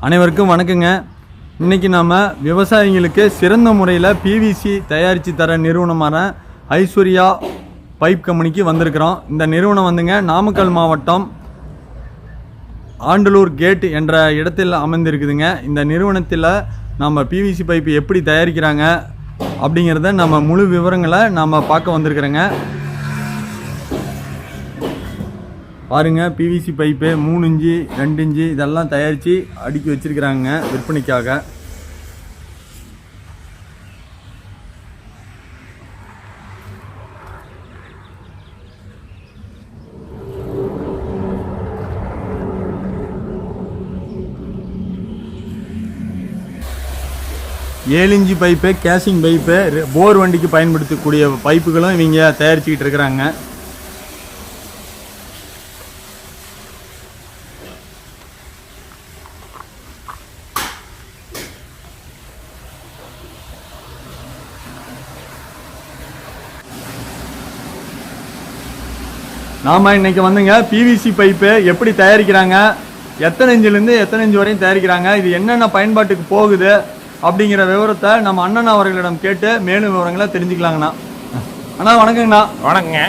அனைவருக்கும் வணக்கங்க. இன்றைக்கி நாம் விவசாயிகளுக்கு சிறந்த முறையில் பிவிசி தயாரித்து தர நிறுவனமான ஐஸ்வர்யா பைப் கம்பெனிக்கு வந்திருக்கிறோம். இந்த நிறுவனம் வந்துங்க நாமக்கல் மாவட்டம் ஆண்டலூர் கேட் என்ற இடத்தில் அமைந்திருக்குதுங்க. இந்த நிறுவனத்தில் நம்ம பிவிசி பைப்பு எப்படி தயாரிக்கிறாங்க அப்படிங்கிறத நம்ம முழு விவரங்களை நாம் பார்க்க வந்திருக்கிறோங்க. பாருங்கள், பிவிசி பைப்பு 3 இன்ச்சு 2 இன்ச்சு இதெல்லாம் தயாரித்து அடுக்கி வச்சுருக்கிறாங்க விற்பனைக்காக. ஏழு இன்ச்சு பைப்பு, கேசிங் பைப்பு, போர் வண்டிக்கு பயன்படுத்தக்கூடிய பைப்புகளும் இவங்க தயாரிச்சுக்கிட்டு இருக்கிறாங்க. நாம் இன்றைக்கி வந்துங்க பிவிசி பைப்பு எப்படி தயாரிக்கிறாங்க, எத்தனை இன்ச்சிலேருந்து எத்தனை இன்ச்சு வரையும் தயாரிக்கிறாங்க, இது என்னென்ன பயன்பாட்டுக்கு போகுது அப்படிங்கிற விவரத்தை நம்ம அண்ணன் அவர்களிடம் கேட்டு மேலும் விவரங்களை தெரிஞ்சுக்கலாங்கண்ணா. அண்ணா வணக்கங்கண்ணா. வணக்கங்க.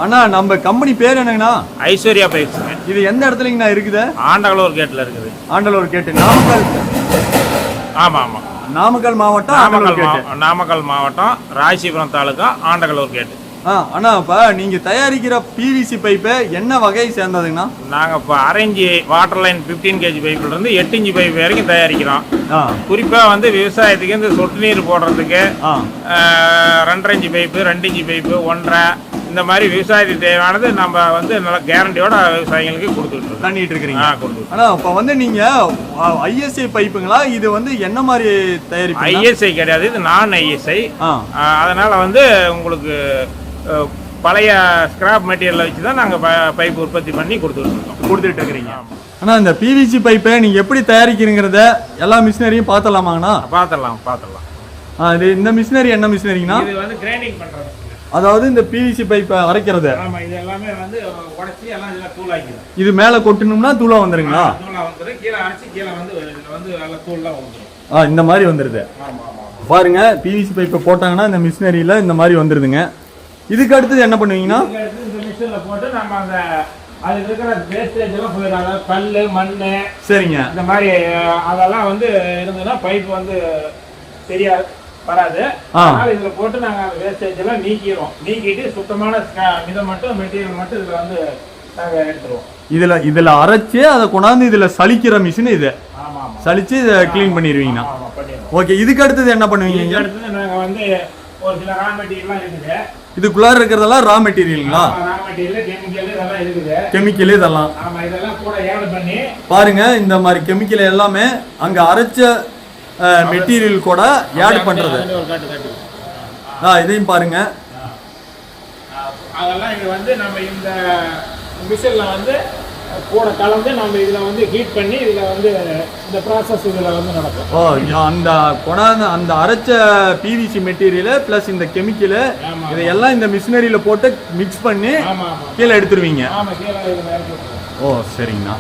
அண்ணா, நம்ம கம்பெனி பேர் என்னங்கண்ணா? ஐஸ்வர்யா பைப்ஸுங்க. இது எந்த இடத்துலங்கண்ணா இருக்குது? ஆண்டலூர் கேட்டில் இருக்குது. ஆண்டலூர் கேட்டு, நாமக்கல். ஆமாம் ஆமாம், நாமக்கல் மாவட்டம். நாமக்கல் மாவட்டம் ராசிபுரம் தாலுக்கா ஆண்டலூர் கேட்டு. அண்ணா, இப்போ நீங்கள் தயாரிக்கிற பிவிசி பைப்பு என்ன வகையை சேர்ந்ததுங்கண்ணா? நாங்கள் இப்போ 1/2 inch water line 15 kg பைப்புலேருந்து 8 inch pipe வரைக்கும் தயாரிக்கிறோம். குறிப்பாக வந்து விவசாயத்துக்கு இந்த சொட்டு நீர் போடுறதுக்கு 2.5 இன்ச்சு பைப்பு, 2 இன்ச்சு பைப்பு, 1.5 இந்த மாதிரி விவசாயத்துக்கு தேவையானது நம்ம வந்து நல்லா கேரண்டியோட விவசாயிகளுக்கு கொடுத்துட்டு பண்ணிட்டு இருக்கிறீங்க. ஆனால் இப்போ வந்து நீங்கள் ஐஎஸ்ஐ பைப்புங்களா? இது வந்து என்ன மாதிரி தயாரிப்பு? ஐஎஸ்ஐ கிடையாது, இது நான் ஐஎஸ்ஐ. அதனால் வந்து உங்களுக்கு பழைய ஸ்கிராப் மெட்டீரியலை வச்சு தான் நாங்கள் பைப் உற்பத்தி பண்ணி கொடுத்துட்டு இருக்கிறீங்க. ஆனால் இந்த பிவிசி பைப்பை நீங்கள் எப்படி தயாரிக்கிறீங்கிறத எல்லா மிஷினரியும் பார்த்துடலாமாங்கண்ணா? பார்த்துடலாம். இது இந்த மிஷினரி என்ன மிஷினரிங்கண்ணா? இது வந்து கிரைண்டிங் பண்ணுறது, அதாவது இந்த பிவிசி பைப்பை அரைக்கிறது. ஆமாம், இது எல்லாமே வந்து உடைச்சி எல்லாம் இதில் தூளாக்கிடும். இது மேலே கொட்டணும்னா தூளாக வந்துருங்களா? தூளாக வந்துடும். கீழே அரைச்சி கீழே வந்து இதில் வந்து நல்லா தூளாக வந்துடும். இந்த மாதிரி வந்துடுது. பாருங்க, பிவிசி பைப்பை போட்டாங்கன்னா இந்த மிஷினரியில் இந்த மாதிரி வந்துடுதுங்க. இதுக்கு அடுத்தது என்ன பண்ணுவீங்கன்னா, இந்த மிஷினில் போட்டு நம்ம அந்த அதில் இருக்கிற வேஸ்டேஜ் எல்லாம் போயிடும். அதாவது கல், மண், சரிங்க, இந்த மாதிரி அதெல்லாம் வந்து இருந்ததுன்னா பைப் வந்து சரியா வராது. அதனால இதில் போட்டு நாங்கள் அந்த வேஸ்டேஜ் எல்லாம் நீக்கிட்டு சுத்தமான இதை மட்டும் மெட்டீரியல் மட்டும் இதில் வந்து நாங்கள் எடுத்துருவோம். இதில் அரைச்சி அதை கொண்டாந்து இதில் சலிக்கிற மிஷின் இது. சலிச்சு இதை கிளீன் பண்ணிடுவீங்கண்ணா. ஓகே, இதுக்கு அடுத்தது என்ன பண்ணுவீங்க? இதுக்கு அடுத்தது நாங்கள் வந்து ஒரு சில ரா மெட்டீரியல்லாம் இருக்குது. இதுக்குள்ளார இருக்கிறதெல்லாம் ரா மெட்டீரியலுங்களா? ரா மெட்டீரியல், கெமிக்கல் இதெல்லாம் இருக்குது. கெமிக்கல் இதெல்லாம். ஆமாம், இதெல்லாம் கூட ஏட் பண்ணி பாருங்க, இந்த மாதிரி கெமிக்கல் எல்லாமே அங்கே அரைச்ச மெட்டீரியல் கூட ஆட் பண்ணுறது. இதையும் பாருங்க. அதெல்லாம் இது வந்து நம்ம இந்த மிஷினில் வந்து கூட கலந்து நம்ம இதில் வந்து ஹீட் பண்ணி இதில் வந்து இந்த ப்ராசஸ் இதில் வந்து நடக்கும். அந்த கொண்டாந்து அந்த அரைச்ச பிவிசி மெட்டீரியலு ப்ளஸ் இந்த கெமிக்கலு இதையெல்லாம் இந்த மிஷினரியில் போட்டு மிக்ஸ் பண்ணி கீழே எடுத்துருவீங்க. சரிங்கண்ணா.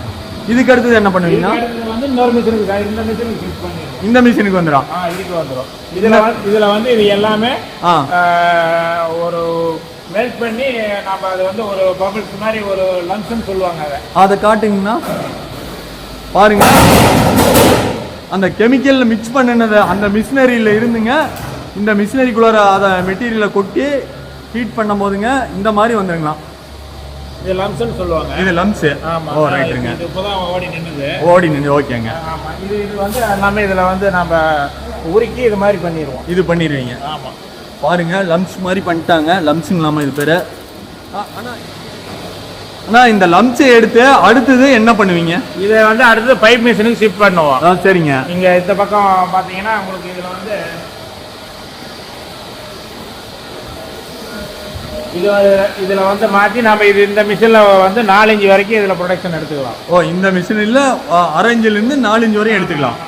இதுக்கு அடுத்தது என்ன பண்ணுவீங்கன்னா, வந்து இன்னொரு மிஷினுக்கு இந்த மிஷினுக்கு ஹீட் பண்ணி இந்த மிஷினுக்கு வந்துடும். இதுக்கு வந்துடும். இதில் வந்து இது எல்லாமே ஒரு மெல்ட் பண்ணி நம்ம அது வந்து ஒரு பபிள்ஸ் மாதிரி ஒரு லம்ப்ஸ்னு சொல்லுவாங்க. அதை காட்டுங்கன்னா பாருங்க, அந்த கெமிக்கல் மிக்ஸ் பண்ணினதை அந்த மிஷினரியில் இருந்துங்க இந்த மிஷினரிக்குள்ளார அதை மெட்டீரியலை கொட்டி ஹீட் பண்ணும் போதுங்க இந்த மாதிரி வந்துருங்களா. இது லம்ப்ஸ்னு சொல்லுவாங்க. இது லம்ப்ஸ். ரைட்டுங்க. இது இப்போதான் ஓடி நின்று. ஓகேங்க. ஆமாம், இது வந்து எல்லாமே இதில் வந்து நம்ம உருக்கி இது மாதிரி பண்ணிடுவோம். இது பண்ணிடுவீங்க. ஆமாம், பாருங்க, லம்ப்ஸ் மாதிரி பண்ணிட்டாங்க. லம்ப்ஸுங்களாமா இது பேர்? ஆனால் இந்த லம்ப்ஸை எடுத்து அடுத்தது என்ன பண்ணுவீங்க? இதை வந்து அடுத்தது பைப் மிஷினுக்கு ஷிஃப்ட் பண்ணுவோம். சரிங்க. இங்கே இந்த பக்கம் பார்த்தீங்கன்னா உங்களுக்கு இதில் வந்து இதில் வந்து மாற்றி நம்ம இந்த மிஷினில் வந்து 4 இன்ச்சு வரைக்கும் இதில் ப்ரொடக்ஷன் எடுத்துக்கலாம். இந்த மிஷினில் 1/2 இன்ச்சிலேருந்து 4 இன்ச்சு வரையும் எடுத்துக்கலாம்.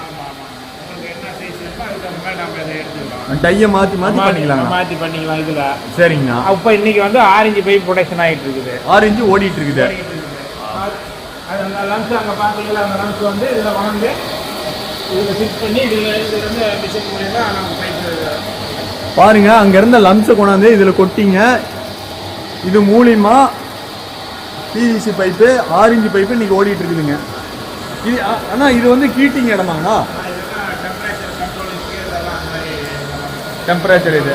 டையை மாற்றி பண்ணிக்கலாம் இதில். சரிங்கண்ணா. அப்போ இன்னைக்கு வந்து 6 இன்ச்சு பைப் ப்ரொடக்ஷன் ஆகிட்டு இருக்குது. 6 இன்ச்சு ஓடிட்டு இருக்குது. அது அந்த லம்ஸ் அங்கே பார்த்தீங்களா, அந்த லம்ஸ் வந்து இதில் வந்து இதில் ஃபிட் பண்ணி இதில் இருந்து மிஷின் மூலியமாக நம்ம பைப் பாருங்க, அங்க இருந்த லம்ஸை கொண்டாந்து இதுல கொட்டிங்க. இது மூலியமா பிவிசி பைப்பு 6 இன்ச் பைப்பு இன்னைக்கு ஓடிட்டு இருக்குதுங்க. இது ஆனா இது வந்து ஹீட்டிங் இடமாங்கண்ணா? டெம்பரேச்சர் இது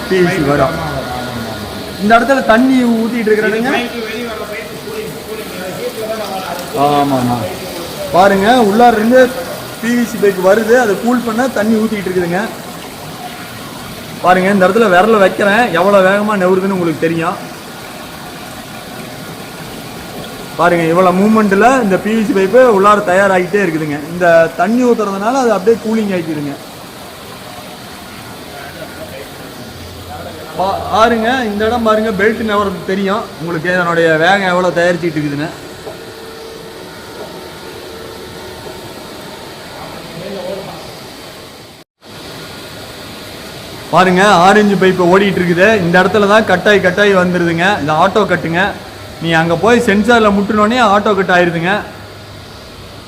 பிவிசி வரும். இந்த இடத்துல தண்ணி ஊத்திட்டு இருக்கிறதுங்க. ஆமாண்ணா, பாருங்க உள்ளார இருந்து பிவிசி பைப் வருது, அதை கூல் பண்ண தண்ணி ஊத்திட்டு இருக்குதுங்க. பாருங்க, இந்த இடத்துல விரல வைக்கிறேன், எவ்வளவு வேகமா நெவுறுதுன்னு உங்களுக்கு தெரியும். பாருங்க, இவ்வளவு மூவ்மெண்ட்ல இந்த பிவிசி பைப்பு உள்ளார தயாராகிட்டே இருக்குதுங்க. இந்த தண்ணி ஊத்துறதுனால அது அப்படியே கூலிங் ஆகிக்குதுங்க. பாருங்க, இந்த இடம் பாருங்க, பெல்ட் நெவறது தெரியும் உங்களுக்கு, இதனுடைய வேகம் எவ்வளவு தயாரிச்சுட்டு இருக்குதுன்னு. பாருங்க, 6 இன்ச் பைப்பு ஓடிட்டு இருக்குது. இந்த இடத்துல தான் கட்டாய் வந்துருதுங்க. இந்த ஆட்டோ கட்டுங்க. நீ அங்கே போய் சென்சாரில் முட்டினோடனே ஆட்டோ கட் ஆயிடுதுங்க.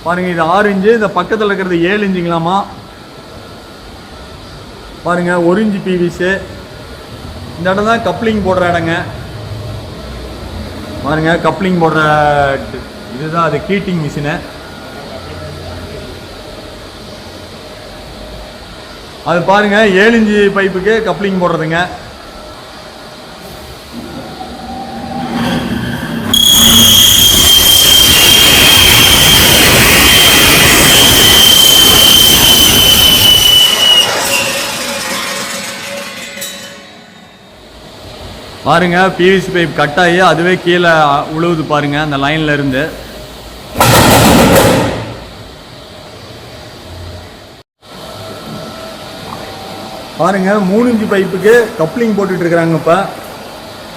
பாருங்க, இது 6 இன்ச்சு, இந்த பக்கத்தில் இருக்கிறது 7 இன்ச்சுங்களாமா. பாருங்க, 1 இன்ச்சு பிவிசி. இந்த இடம் தான் கப்ளிங் போடுற இடங்க. பாருங்க, கப்ளிங் போடுற இதுதான் அது ஹீட்டிங் மிஷினு. அது பாருங்க, 7 இன்ச்சு பைப்புக்கு கப்ளிங் போடுறதுங்க. பாருங்க, பிவிசி பைப் கட் ஆகி அதுவே கீழே உழுவுது பாருங்க, அந்த லைன்ல இருந்து. பாருங்க, 3 இன்ச்சு பைப்புக்கு கப்ளிங் போட்டுட்டு இருக்கிறாங்க. இப்போ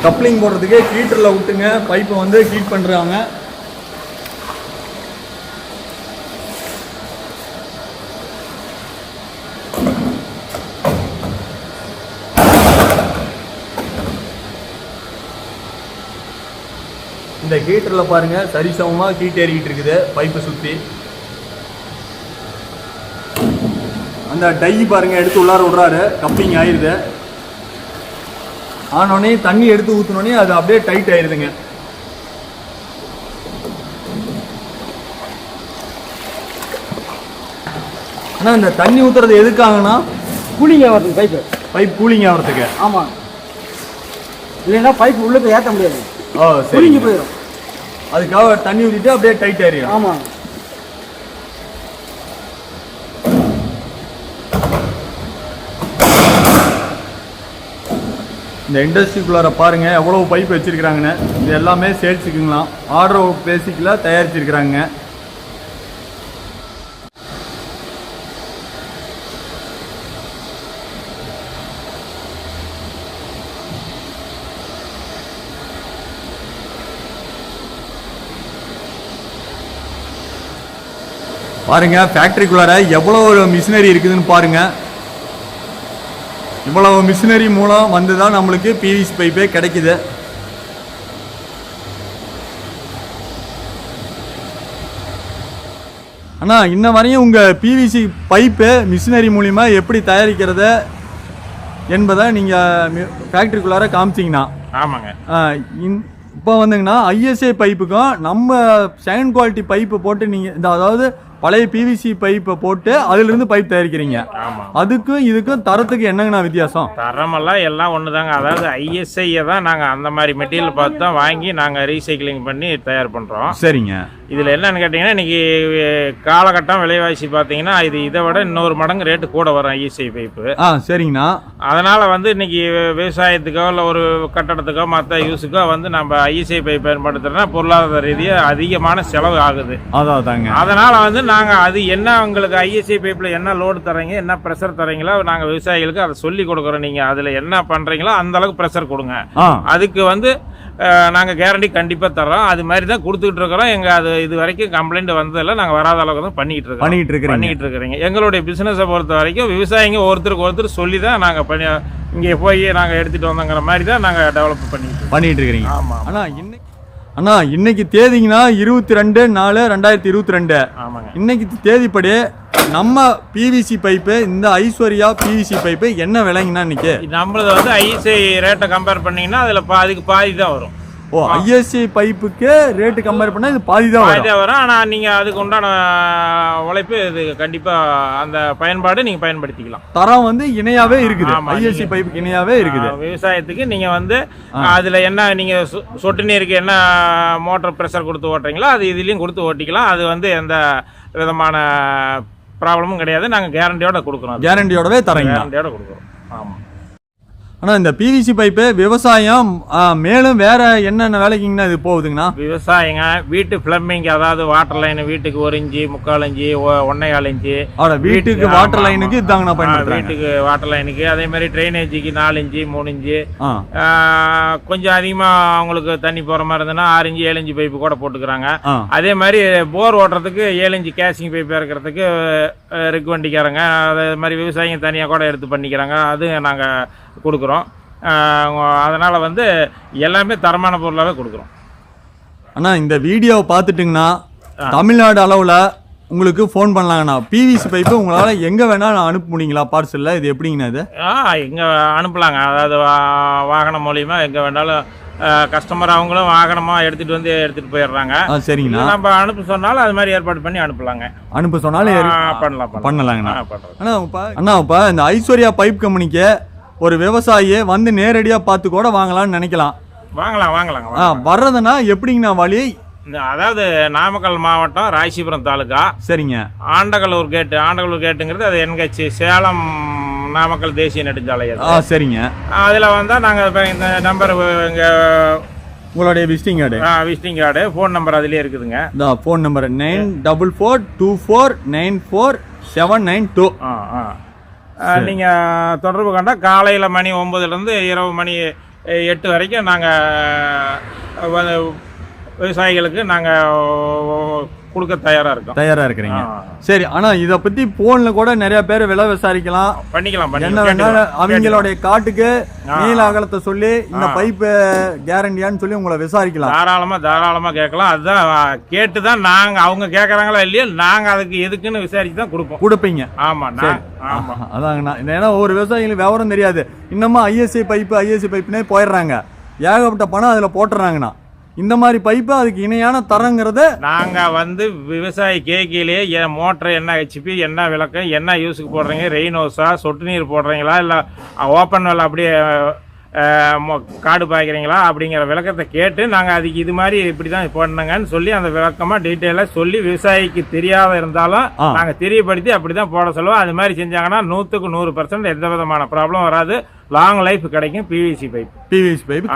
கப்ளிங் போடுறதுக்கு ஹீட்டரில் விட்டுங்க பைப்பை வந்து ஹீட் பண்ணுறாங்க. இந்த ஹீட்டரில் பாருங்க, சரிசமமாக ஹீட் ஏறிக்கிட்டு இருக்குது பைப்பை சுற்றி. அந்த டை பாருங்க எடுத்து உள்ளார விடுறாரு, கப்ளிங் ஆயிடுது. ஆனோடனே தண்ணி எடுத்து ஊற்றினோடனே அது அப்படியே டைட் ஆயிடுதுங்க. ஆனால் இந்த தண்ணி ஊற்றுறது எதுக்காகனா கூலிங் ஆகிறதுக்கு, பைப் கூலிங் ஆகிறதுக்கு. ஆமாம், இல்லைன்னா பைப் உள்ளே ஏற்ற முடியாது. ஓ, சரி, போயிடும். அதுக்காக தண்ணி ஊற்றிட்டு அப்படியே டைட் ஆயிடும். ஆமாம். இந்த இண்டஸ்ட்ரிக்குள்ளார பாருங்க எவ்வளவு பைப் வச்சிருக்கிறாங்கன்னு. இது எல்லாமே சேல்ஸுக்குங்களாம், ஆர்டர் பேசிக்கில் தயாரிச்சிருக்கிறாங்க. பாருங்க, ஃபேக்டரிக்குள்ளார எவ்வளவு மிஷினரி இருக்குதுன்னு பாருங்க. இவ்வளவு மிஷினரி மூலம் வந்து தான் நம்மளுக்கு பிவிசி பைப்பே கிடைக்குது. ஆனால் இன்ன வரையும் உங்கள் பிவிசி பைப்பு மிஷினரி மூலிமா எப்படி தயாரிக்கிறது என்பதை நீங்கள் ஃபேக்ட்ரிக்குள்ளார காமிச்சிங்கன்னா. ஆமாங்க. இப்போ வந்துங்கன்னா ஐஎஸ்ஏ பைப்புக்கும் நம்ம செகண்ட் குவாலிட்டி பைப்பு போட்டு நீங்கள் இந்த அதாவது பழைய பிவிசி பைப்பை போட்டு அதிலிருந்து பைப் தயாரிக்கிறீங்க. அதுக்கும் இதுக்கும் தரத்துக்கு என்னங்கண்ணா வித்தியாசம்? தரமெல்லாம் எல்லாம் ஒன்று தாங்க. அதாவது ஐஎஸ்ஐயை தான் நாங்கள் அந்த மாதிரி மெட்டீரியல் பார்த்து தான் வாங்கி நாங்கள் ரீசைக்கிளிங் பண்ணி தயார் பண்ணுறோம். சரிங்க. இதில் என்னன்னு கேட்டிங்கன்னா, இன்றைக்கி காலகட்டம் விலைவாசி பார்த்தீங்கன்னா இதை விட இன்னொரு மடங்கு ரேட்டு கூட வரும் ஐஎஸ்ஐ பைப்பு. சரிங்கண்ணா. அதனால் வந்து இன்றைக்கி விவசாயத்துக்கோ இல்லை ஒரு கட்டடத்துக்கோ மற்ற யூஸுக்கோ வந்து நம்ம ஐஎஸ்ஐ பைப் பயன்படுத்துகிறோன்னா பொருளாதார ரீதியாக அதிகமான செலவு ஆகுது. அதாங்க. அதனால் வந்து நாங்கள் அது என்ன உங்களுக்கு ஐஎஸ்ஐ பைப்பில் என்ன லோடு தரீங்க, என்ன ப்ரெஷர் தரீங்களோ நாங்கள் விவசாயிகளுக்கு அதை சொல்லி கொடுக்குறோம். நீங்கள் அதில் என்ன பண்ணுறீங்களோ அந்த அளவுக்கு ப்ரெஷர் கொடுங்க. அதுக்கு வந்து நாங்கள் கேரண்டி கண்டிப்பாக தர்றோம். அது மாதிரி தான் கொடுத்துக்கிட்டு இருக்கிறோம். எங்கள் அது இது வரைக்கும் கம்ப்ளைண்ட் வந்ததில்லை. நாங்கள் வராத அளவுக்கு தான் பண்ணிக்கிட்டு இருக்கிறீங்க. எங்களுடைய பிஸ்னஸை பொறுத்த வரைக்கும் விவசாயிங்க ஒருத்தருக்கு ஒருத்தர் சொல்லி தான் நாங்கள் இங்கே போய் நாங்கள் எடுத்துகிட்டு வந்தோங்கிற மாதிரி தான் நாங்கள் டெவலப் பண்ணிக்கிட்டு இருக்கிறீங்க. ஆமாம். ஆனால் அண்ணா இன்னைக்கு தேதிங்கன்னா 22/4/2022. ஆமாங்க. இன்னைக்கு தேதிப்படி நம்ம பிவிசி பைப்பு இந்த ஐஸ்வர்யா பிவிசி பைப்பு என்ன விலைங்கண்ணா இன்னைக்கு? நம்மளது வந்து ஐஎஸ்ஐ ரேட்டை கம்பேர் பண்ணீங்கன்னா அதில் அதுக்கு பாதி தான் வரும். ஓ, ஐஎஸ்ஐ பைப்புக்கு ரேட்டு கம்பேர் பண்ணால் இது பாதி தான் வரும். ஆனால் நீங்கள் அதுக்கு உண்டான உழைப்பு இது கண்டிப்பாக அந்த பயன்பாடு நீங்கள் பயன்படுத்திக்கலாம். தரம் வந்து இணையாவே இருக்குது, ஐஎஸ்ஐ பைப்புக்கு இணையாவே இருக்குது. விவசாயத்துக்கு நீங்கள் வந்து அதில் என்ன நீங்கள் சொட்டு நீருக்கு என்ன மோட்டர் ப்ரெஷர் கொடுத்து ஓட்டுறீங்களோ அது இதுலேயும் கொடுத்து ஓட்டிக்கலாம். அது வந்து எந்த விதமான ப்ராப்ளமும் கிடையாது. நாங்கள் கேரண்டியோட கொடுக்குறோம். கேரண்டியோடவே தரீங்க? கேரண்டியோட கொடுக்குறோம். ஆமாம். ஆனால் இந்த பிவிசி பைப்பு விவசாயம் மேலும் வேற என்னென்ன வேலைக்குங்கண்ணா இது போகுதுங்கண்ணா? விவசாயங்க, வீட்டு பிளம்பிங், அதாவது வாட்டர் லைன் வீட்டுக்கு 1 இன்ச்சு 3/4 இன்ச்சு 1.25 இன்ச்சு. வீட்டுக்கு வாட்டர் லைனுக்கு இதாங்கண்ணா பயன்படுத்துறாங்க. வீட்டுக்கு வாட்டர் லைனுக்கு, அதே மாதிரி ட்ரைனேஜுக்கு 4 இன்ச்சு 3 இன்ச்சு. கொஞ்சம் அதிகமாக அவங்களுக்கு தண்ணி போகிற மாதிரி இருந்ததுன்னா 6 இன்ச்சு 7 இன்ச்சு பைப்பு கூட போட்டுக்கிறாங்க. அதே மாதிரி போர் ஓட்டுறதுக்கு 7 இன்ச்சு கேசிங் பைப் இறக்கிறதுக்கு ரிக் வண்டிக்காரங்க, அதே மாதிரி விவசாயிங்க தனியாக கூட எடுத்து பண்ணிக்கிறாங்க. அது நாங்கள் கொடுக்குறோம். அதனால் வந்து எல்லாமே தரமான பொருளாகவே கொடுக்குறோம். அண்ணா இந்த வீடியோவை பார்த்துட்டிங்கன்னா தமிழ்நாடு அளவில் உங்களுக்கு ஃபோன் பண்ணலாங்கண்ணா. பிவிசி பைப்பு உங்களால் எங்கே வேணாலும் அனுப்ப முடியுங்களா பார்சலில்? இது எப்படிங்கண்ணா இது? எங்கே அனுப்பலாங்க. அதாவது வாகனம் மூலிமா எங்கே வேணாலும் கஸ்டமர் அவங்களும் வாகனமாக எடுத்துகிட்டு போயிடுறாங்க. சரிங்கண்ணா. நம்ம அனுப்ப சொன்னாலும் அது மாதிரி ஏற்பாடு பண்ணி அனுப்பலாங்க. அனுப்ப சொன்னாலும் பண்ணலாங்கண்ணா. அண்ணா இப்போ இந்த ஐஸ்வர்யா பைப் கம்பெனிக்கு ஒரு விவசாயி வந்து நேரடியாக பார்த்து கூட வாங்கலாம்னு நினைக்கலாம். வாங்கலாம். வர்றதுன்னா எப்படிங்கண்ணா வழி? அதாவது நாமக்கல் மாவட்டம் ராசிபுரம் தாலுகா. சரிங்க. ஆண்டகலூர் கேட்டுங்கிறது அது என்ஹெச் சேலம் நாமக்கல் தேசிய நெடுஞ்சாலை. சரிங்க. அதில் வந்தால் நாங்கள் இந்த நம்பர் உங்களுடைய விசிட்டிங் கார்டு ஃபோன் நம்பர் அதிலே இருக்குதுங்க. இந்த ஃபோன் நம்பர் 9442494792. நீங்கள் தொடர்பு கொண்டா காலையில் மணி 9லேருந்து இரவு மணி 8 வரைக்கும் நாங்கள் விவசாயிகளுக்கு நாங்கள் கொடுக்க தயாராக இருக்கிறீங்க. சரி, ஆனால் இதை பற்றி ஃபோனில் கூட நிறைய பேர் விலை விசாரிக்கலாம், பண்ணிக்கலாம். என்ன வேணாலும் அவங்களுடைய காட்டுக்கு நீல அகலத்தை சொல்லி இந்த பைப்பு கேரண்டியான்னு சொல்லி உங்களை விசாரிக்கலாம். தாராளமாக கேட்கலாம். அதுதான் கேட்டு தான் நாங்கள் அவங்க கேட்குறாங்களா இல்லையா நாங்கள் அதுக்கு எதுக்குன்னு விசாரிச்சு தான் கொடுப்பீங்க. ஆமாம். அதாங்கண்ணா. ஏன்னா ஒவ்வொரு விவசாயிகளுக்கு விவரம் தெரியாது. இன்னமும் ஐஎஸ்ஐ பைப்புனே போயிடுறாங்க. ஏகப்பட்ட பணம் அதில் போட்டுறாங்கண்ணா. இந்த மாதிரி பைப்பு அதுக்கு இணையான தரங்கிறத நாங்கள் வந்து விவசாயி கேட்கலையே என் மோட்டர் என்ன ஹெச்பி, என்ன விளக்கம், என்ன யூஸுக்கு போடுறீங்க, ரெயின் ஹவுஸா, சொட்டு நீர் போடுறீங்களா, இல்லை ஓப்பன் வெல் அப்படியே காடு பாய்க்கிறீங்களா அப்படிங்கிற விளக்கத்தை கேட்டு நாங்கள் அதுக்கு இது மாதிரி இப்படி தான் போடணுங்கன்னு சொல்லி அந்த விளக்கமாக டீட்டெயிலாக சொல்லி விவசாயிக்கு தெரியாத இருந்தாலும் நாங்கள் தெரியப்படுத்தி அப்படி தான் போட சொல்லுவோம். அது மாதிரி செஞ்சாங்கன்னா 100க்கு 100% எந்த விதமான ப்ராப்ளம் வராது. லாங் லைஃப் கிடைக்கும். பிவிசி பைப்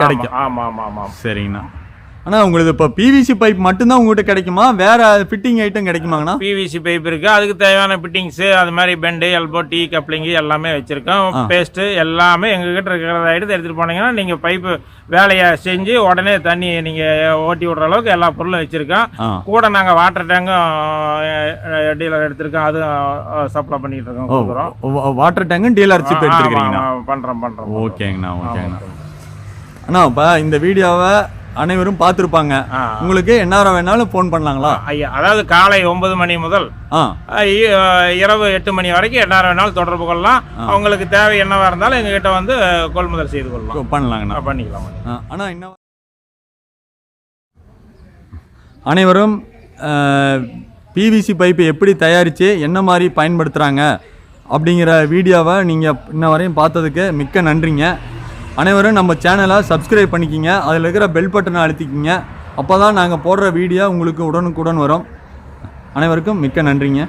கிடைக்கும். ஆமாம். சரிங்கண்ணா. ஆனால் உங்களுக்கு இப்போ பிவிசி பைப் மட்டும்தான் உங்கள்கிட்ட கிடைக்குமா, வேற ஃபிட்டிங் ஐட்டம் கிடைக்குமாங்கண்ணா? பிவிசி பைப் இருக்கு, அதுக்கு தேவையான ஃபிட்டிங்ஸு, அது மாதிரி பெண்டு, எல்போ, டீ கப்ளிங்கு எல்லாமே வச்சிருக்கோம். பேஸ்ட்டு எல்லாமே எங்ககிட்ட இருக்கிற ஐட்டத்தை எடுத்துகிட்டு போனீங்கன்னா நீங்கள் பைப்பு வேலையை செஞ்சு உடனே தண்ணி நீங்கள் ஓட்டி விடுற அளவுக்கு எல்லா பொருளும் வச்சிருக்கோம். கூட நாங்கள் வாட்டர் டேங்கும் டீலர் எடுத்திருக்கோம், அதுவும் சப்ளை பண்ணிட்டு இருக்கோம். வாட்டர் டேங்கும் டீலர்ஷிப் எடுத்துருக்கீங்க? பண்ணுறோம். ஓகேங்கண்ணா. அண்ணா இப்போ இந்த வீடியோவை அனைவரும் பார்த்துருப்பாங்க. உங்களுக்கு என்ன வேணாலும் ஃபோன் பண்ணலாங்களா? ஐயா, அதாவது காலை 9 மணி முதல் இரவு 8 மணி வரைக்கும் என்ன வேணாலும் தொடர்பு கொள்ளலாம். அவங்களுக்கு தேவை என்னவா இருந்தாலும் எங்ககிட்ட வந்து கொள்முதல் செய்து கொள்ளலாம். பண்ணலாங்கண்ணா. பண்ணிக்கலாம். ஆனால் இன்னும் அனைவரும் பிவிசி பைப்பு எப்படி தயாரித்து என்ன மாதிரி பயன்படுத்துகிறாங்க அப்படிங்கிற வீடியோவை நீங்கள் இன்ன வரையும் பார்த்ததுக்கு மிக்க நன்றிங்க. அனைவரும் நம்ம சேனலை சப்ஸ்கிரைப் பண்ணிக்கிங்க, அதில் இருக்கிற பெல் பட்டனை அழுத்திக்கிங்க. அப்போ தான் நாங்கள் போடுற வீடியோ உங்களுக்கு உடனுக்குடன் வரும். அனைவருக்கும் மிக்க நன்றிங்க.